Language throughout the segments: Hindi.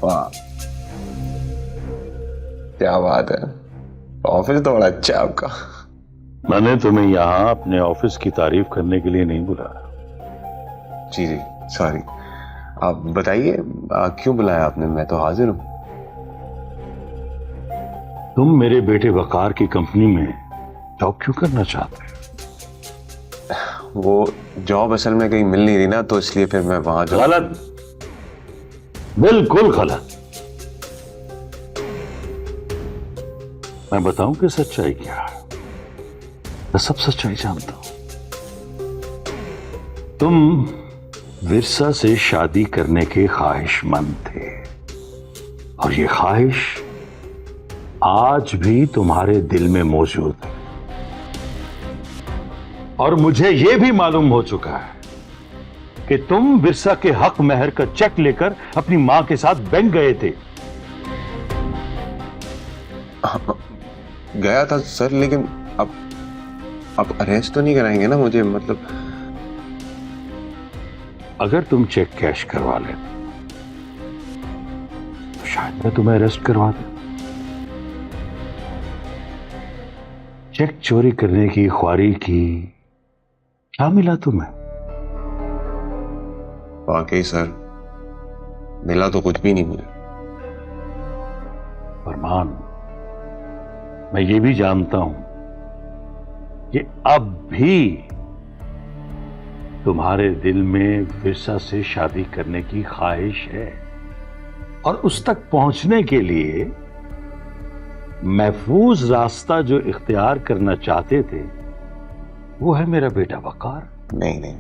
वाह, क्या बात है। ऑफिस तो बड़ा अच्छा है आपका। मैंने तुम्हें यहाँ अपने ऑफिस की तारीफ करने के लिए नहीं बुलाया। जी जी, सॉरी। आप बताइए, क्यों बुलाया आपने? मैं तो हाजिर हूँ। तुम मेरे बेटे वकार की कंपनी में जॉब क्यों करना चाहते हो? वो जॉब असल में कहीं मिल नहीं रही ना, तो इसलिए फिर मैं वहां जॉब। गलत, बिल्कुल गलत। मैं बताऊं कि सच्चाई क्या है? मैं सब सच्चाई जानता हूं। तुम विरसा से शादी करने के ख्वाहिशमंद थे, और ये ख्वाहिश आज भी तुम्हारे दिल में मौजूद है। और मुझे यह भी मालूम हो चुका है कि तुम विरसा के हक महर का चेक लेकर अपनी मां के साथ बैंक गए थे। गया था सर, लेकिन अब अरेस्ट तो नहीं कराएंगे ना मुझे? मतलब अगर तुम चेक कैश करवा ले तो शायद मैं तुम्हें अरेस्ट करवा दूं। चेक चोरी करने की ख्वारी की क्या मिला तुम्हें? वाकई सर, मिला तो कुछ भी नहीं मुझे। फरमान, मैं ये भी जानता हूं कि अब भी तुम्हारे दिल में विरसा से शादी करने की ख्वाहिश है, और उस तक पहुंचने के लिए महफूज रास्ता जो इख्तियार करना चाहते थे वो है मेरा बेटा वकार। नहीं नहीं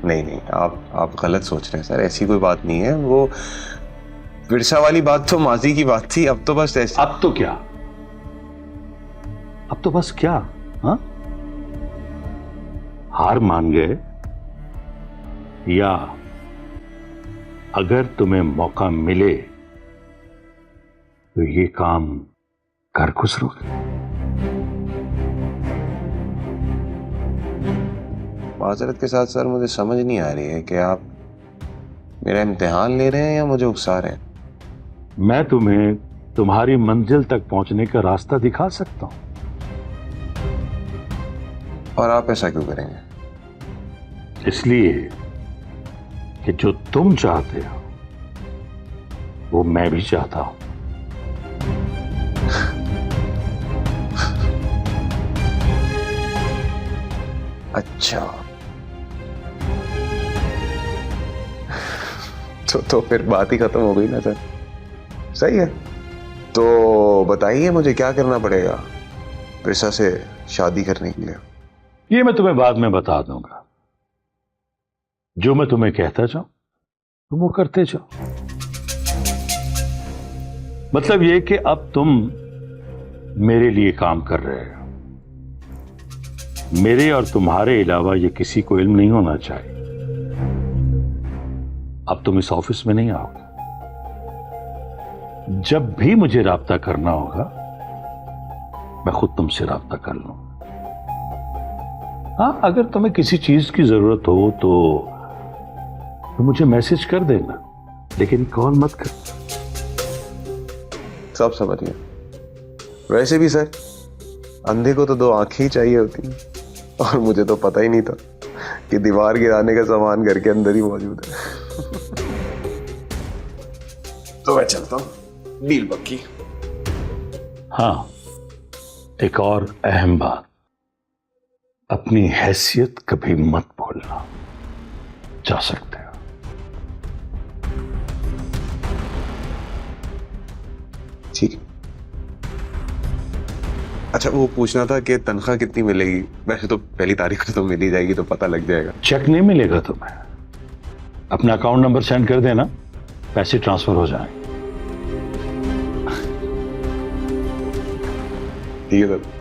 नहीं नहीं, आप गलत सोच रहे हैं सर। ऐसी कोई बात नहीं है। वो विरसा वाली बात तो माजी की बात थी। अब तो बस ऐसे। अब तो क्या? अब तो बस क्या? हाँ, हार मान गए? या अगर तुम्हें मौका मिले तो ये काम कर गुजरोगे? माजरत के साथ सर, मुझे समझ नहीं आ रही है कि आप मेरा इम्तिहान ले रहे हैं या मुझे उकसा रहे हैं। मैं तुम्हें तुम्हारी मंजिल तक पहुंचने का रास्ता दिखा सकता हूं। और आप ऐसा क्यों करेंगे? इसलिए कि जो तुम चाहते हो वो मैं भी चाहता हूं। अच्छा, तो फिर बात ही खत्म हो गई ना सर। सही है, तो बताइए मुझे क्या करना पड़ेगा विरसा से शादी करने के लिए? ये मैं तुम्हें बाद में बता दूंगा। जो मैं तुम्हें कहता जाऊं तुम वो करते जाओ। मतलब ये कि अब तुम मेरे लिए काम कर रहे हो। मेरे और तुम्हारे अलावा ये किसी को इल्म नहीं होना चाहिए। अब तुम इस ऑफिस में नहीं आओगे। जब भी मुझे राब्ता करना होगा मैं खुद तुमसे राब्ता कर लूंगा। हाँ, अगर तुम्हें किसी चीज की जरूरत हो तो मुझे मैसेज कर देना, लेकिन कॉल मत कर। सब समझ गए। वैसे भी सर, अंधे को तो दो आंखें ही चाहिए होती हैं, और मुझे तो पता ही नहीं था कि दीवार गिराने का सामान घर के अंदर ही मौजूद है। तो मैं चलता हूं, डील पक्की। हाँ, एक और अहम बात, अपनी हैसियत कभी मत भूलना। जा सकते हो। ठीक है। अच्छा, वो पूछना था कि तनख्वाह कितनी मिलेगी? वैसे तो पहली तारीख को तो मिल ही जाएगी, तो पता लग जाएगा। चेक नहीं मिलेगा तुम्हें। अपना अकाउंट नंबर सेंड कर देना, पैसे ट्रांसफर हो जाएं। ठीक है सर।